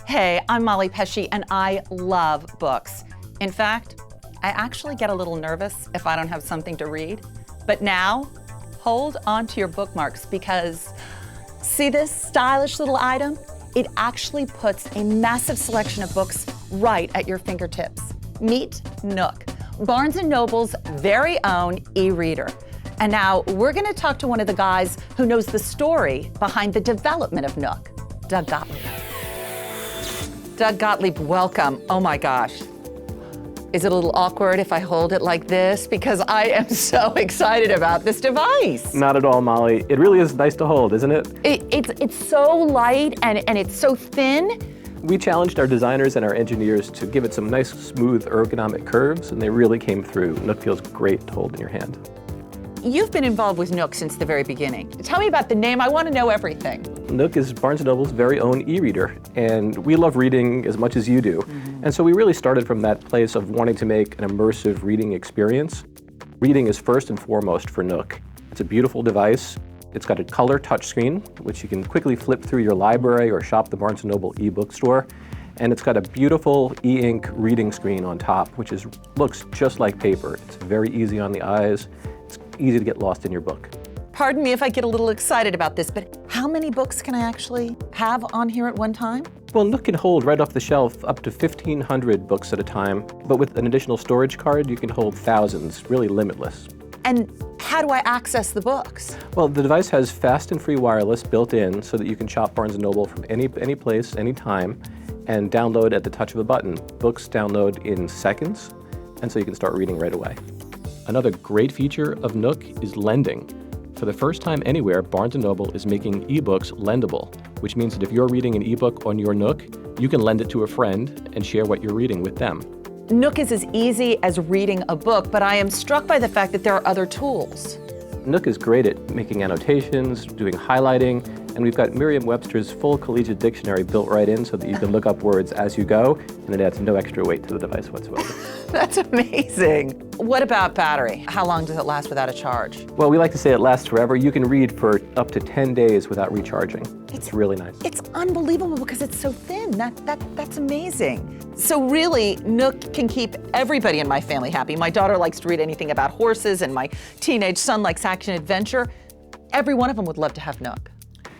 Hey, I'm Molly Pesce, and I love books. In fact, I actually get a little nervous if I don't have something to read. But now, hold on to your bookmarks because see this stylish little item? It actually puts a massive selection of books right at your fingertips. Meet Nook, Barnes & Noble's very own e-reader. And now we're gonna talk to one of the guys who knows the story behind the development of Nook, Doug Gottlieb. Doug Gottlieb, welcome. Oh my gosh. Is it a little awkward if I hold it like this? Because I am so excited about this device. Not at all, Molly. It really is nice to hold, isn't it? It's so light and it's so thin. We challenged our designers and our engineers to give it some nice, smooth, ergonomic curves, and they really came through. Nook feels great to hold in your hand. You've been involved with Nook since the very beginning. Tell me about the name. I want to know everything. Nook is Barnes & Noble's very own e-reader, and we love reading as much as you do. And so we really started from that place of wanting to make an immersive reading experience. Reading is first and foremost for Nook. It's a beautiful device. It's got a color touchscreen, which you can quickly flip through your library or shop the Barnes & Noble e-book store. And it's got a beautiful e-ink reading screen on top, which looks just like paper. It's very easy on the eyes. It's easy to get lost in your book. Pardon me if I get a little excited about this, but how many books can I actually have on here at one time? Well, Nook can hold right off the shelf up to 1,500 books at a time, but with an additional storage card, you can hold thousands, really limitless. And how do I access the books? Well, the device has fast and free wireless built in so that you can shop Barnes & Noble from any place, any time, and download at the touch of a button. Books download in seconds, and so you can start reading right away. Another great feature of Nook is lending. For the first time anywhere, Barnes & Noble is making ebooks lendable, which means that if you're reading an ebook on your Nook, you can lend it to a friend and share what you're reading with them. Nook is as easy as reading a book, but I am struck by the fact that there are other tools. Nook is great at making annotations, doing highlighting, and we've got Merriam-Webster's full collegiate dictionary built right in so that you can look up words as you go, and it adds no extra weight to the device whatsoever. That's amazing. What about battery? How long does it last without a charge? Well, we like to say it lasts forever. You can read for up to 10 days without recharging. It's really nice. It's unbelievable because it's so thin. That's amazing. So really, Nook can keep everybody in my family happy. My daughter likes to read anything about horses, and my teenage son likes action adventure. Every one of them would love to have Nook.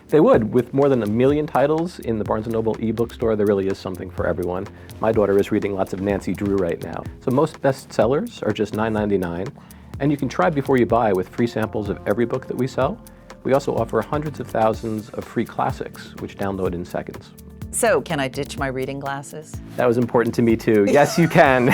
They would. With more than 1 million titles in the Barnes & Noble ebook store, there really is something for everyone. My daughter is reading lots of Nancy Drew right now. So most bestsellers are just $9.99, and you can try before you buy with free samples of every book that we sell. We also offer hundreds of thousands of free classics, which download in seconds. So, can I ditch my reading glasses? That was important to me too. Yes, you can.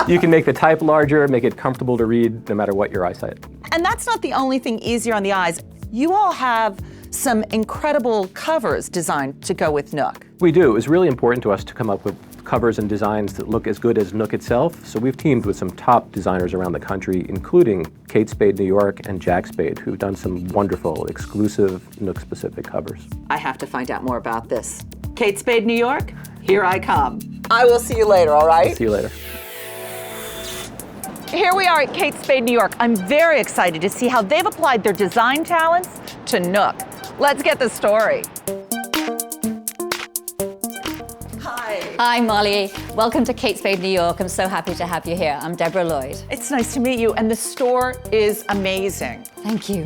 You can make the type larger, make it comfortable to read no matter what your eyesight. And that's not the only thing easier on the eyes. You all have some incredible covers designed to go with Nook. We do. It was really important to us to come up with covers and designs that look as good as Nook itself. So we've teamed with some top designers around the country, including Kate Spade New York and JACK SPADE, who've done some wonderful, exclusive Nook-specific covers. I have to find out more about this. Kate Spade New York, here I come. I will see you later, all right? See you later. Here we are at Kate Spade New York. I'm very excited to see how they've applied their design talents to Nook. Let's get the story. Hi. Hi, Molly. Welcome to Kate Spade New York. I'm so happy to have you here. I'm Deborah Lloyd. It's nice to meet you, and the store is amazing. Thank you.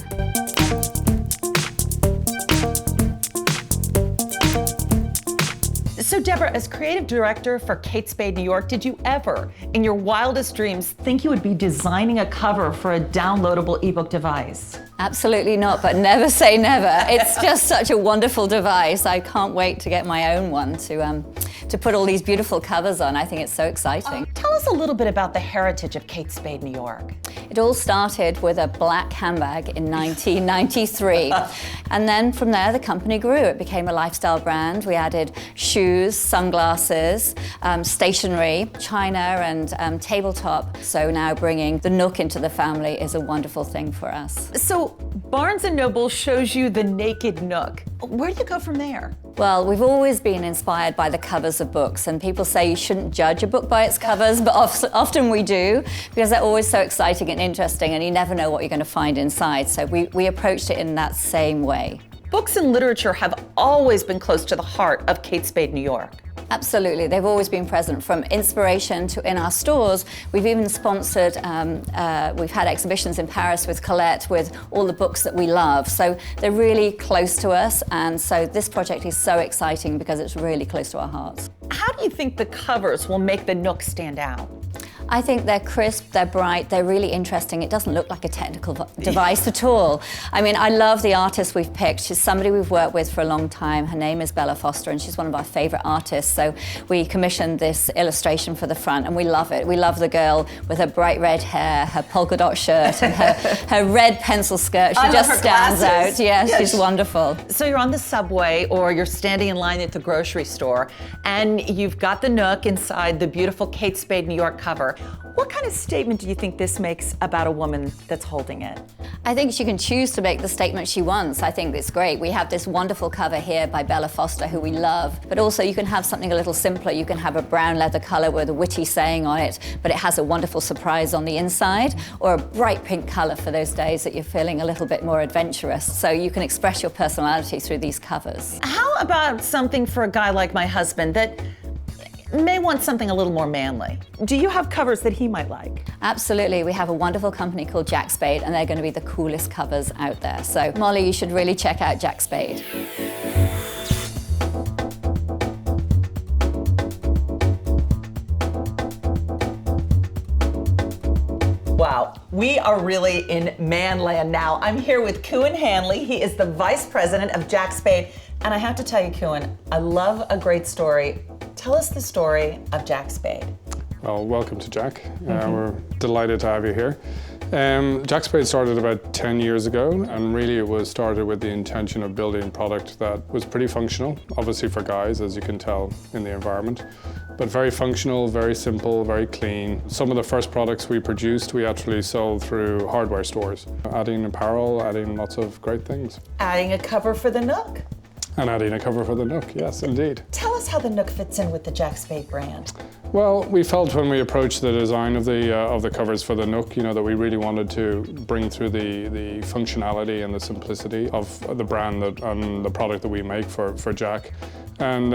So Deborah, as creative director for Kate Spade New York, did you ever, in your wildest dreams, think you would be designing a cover for a downloadable ebook device? Absolutely not, but never say never. It's just such a wonderful device. I can't wait to get my own one to put all these beautiful covers on. I think it's so exciting. Tell us a little bit about the heritage of Kate Spade New York. It all started with a black handbag in 1993. And then from there, the company grew. It became a lifestyle brand. We added shoes, sunglasses, stationery, china, and tabletop. So now bringing the Nook into the family is a wonderful thing for us. So Barnes & Noble shows you the naked Nook. Where do you go from there? Well, we've always been inspired by the covers of books, and people say you shouldn't judge a book by its covers, but often we do, because they're always so exciting and interesting, and you never know what you're going to find inside. So we approached it in that same way. Books and literature have always been close to the heart of Kate Spade New York. Absolutely, they've always been present, from inspiration to in our stores. We've even sponsored, we've had exhibitions in Paris with Colette with all the books that we love. So they're really close to us, and so this project is so exciting because it's really close to our hearts. How do you think the covers will make the Nook stand out? I think they're crisp, they're bright, they're really interesting. It doesn't look like a technical device at all. I mean, I love the artist we've picked. She's somebody we've worked with for a long time. Her name is Bella Foster, and she's one of our favorite artists. So we commissioned this illustration for the front, and we love it. We love the girl with her bright red hair, her polka dot shirt, and her red pencil skirt. She just stands out. Yes, she's wonderful. So you're on the subway, or you're standing in line at the grocery store, and you've got the Nook inside the beautiful Kate Spade New York cover. What kind of statement do you think this makes about a woman that's holding it? I think she can choose to make the statement she wants. I think it's great. We have this wonderful cover here by Bella Foster, who we love, but also you can have something a little simpler. You can have a brown leather color with a witty saying on it, but it has a wonderful surprise on the inside, or a bright pink color for those days that you're feeling a little bit more adventurous. So you can express your personality through these covers. How about something for a guy like my husband that may want something a little more manly? Do you have covers that he might like? Absolutely. We have a wonderful company called JACK SPADE, and they're going to be the coolest covers out there. So Molly, you should really check out JACK SPADE. Wow, we are really in manland now. I'm here with Kuan Hanley. He is the Vice President of JACK SPADE. And I have to tell you, Kuan, I love a great story. Tell us the story of JACK SPADE. Well, welcome to Jack. We're delighted to have you here. JACK SPADE started about 10 years ago, and really it was started with the intention of building a product that was pretty functional, obviously for guys, as you can tell in the environment, but very functional, very simple, very clean. Some of the first products we produced, we actually sold through hardware stores, adding apparel, adding lots of great things. Adding a cover for the Nook. And adding a cover for the Nook, yes, indeed. Tell us how the Nook fits in with the JACK SPADE brand. Well, we felt when we approached the design of the covers for the Nook, you know, that we really wanted to bring through the functionality and the simplicity of the brand and the product that we make for Jack. And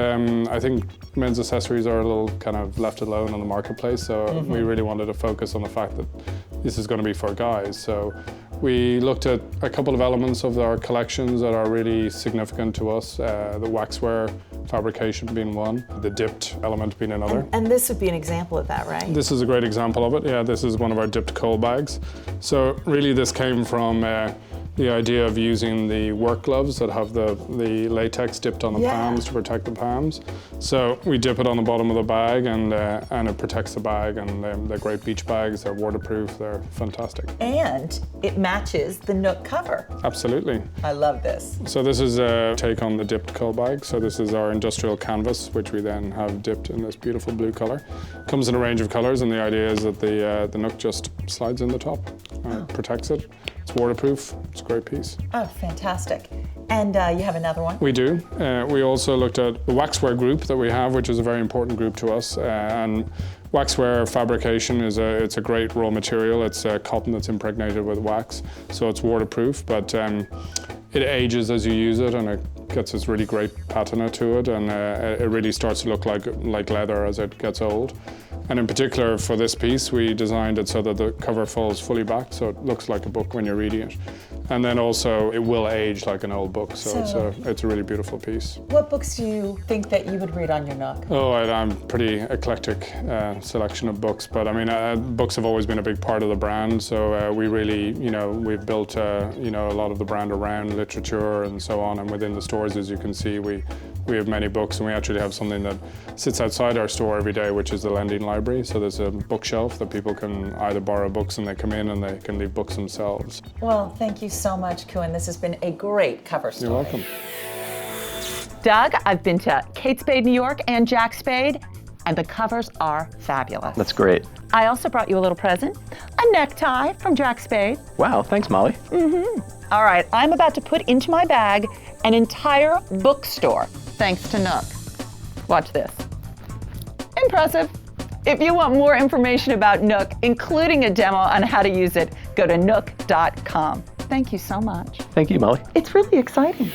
I think men's accessories are a little kind of left alone on the marketplace, so we really wanted to focus on the fact that this is going to be for guys. So we looked at a couple of elements of our collections that are really significant to us, the waxware fabrication being one, the dipped element being another. And this would be an example of that, right? This is a great example of it. Yeah, this is one of our dipped coal bags. So really this came from the idea of using the work gloves that have the latex dipped on the palms to protect the palms. So we dip it on the bottom of the bag, and it protects the bag, and they're great beach bags, they're waterproof, they're fantastic. And it matches the Nook cover. Absolutely. I love this. So this is a take on the dipped coal bag. So this is our industrial canvas, which we then have dipped in this beautiful blue color. Comes in a range of colors, and the idea is that the Nook just slides in the top. It protects it. It's waterproof. It's a great piece. Oh, fantastic. And you have another one? We do. We also looked at the waxware group that we have, which is a very important group to us. And waxware fabrication it's a great raw material. It's cotton that's impregnated with wax, so it's waterproof, but it ages as you use it, and it gets this really great patina to it, and it really starts to look like leather as it gets old. And in particular for this piece, we designed it so that the cover falls fully back, so it looks like a book when you're reading it. And then also it will age like an old book, so it's a really beautiful piece. What books do you think that you would read on your Nook? Oh, I'm pretty eclectic selection of books, but I mean, books have always been a big part of the brand, so we really, we've built, a lot of the brand around literature and so on, and within the stores, as you can see, we have many books, and we actually have something that sits outside our store every day, which is the lending library. So there's a bookshelf that people can either borrow books and they come in, and they can leave books themselves. Well, thank you so much, Kuan. This has been a great cover story. You're welcome. Doug, I've been to Kate Spade New York and JACK SPADE, and the covers are fabulous. That's great. I also brought you a little present, a necktie from JACK SPADE. Wow, thanks, Molly. All right, I'm about to put into my bag an entire bookstore, thanks to Nook. Watch this. Impressive. If you want more information about Nook, including a demo on how to use it, go to nook.com. Thank you so much. Thank you, Molly. It's really exciting.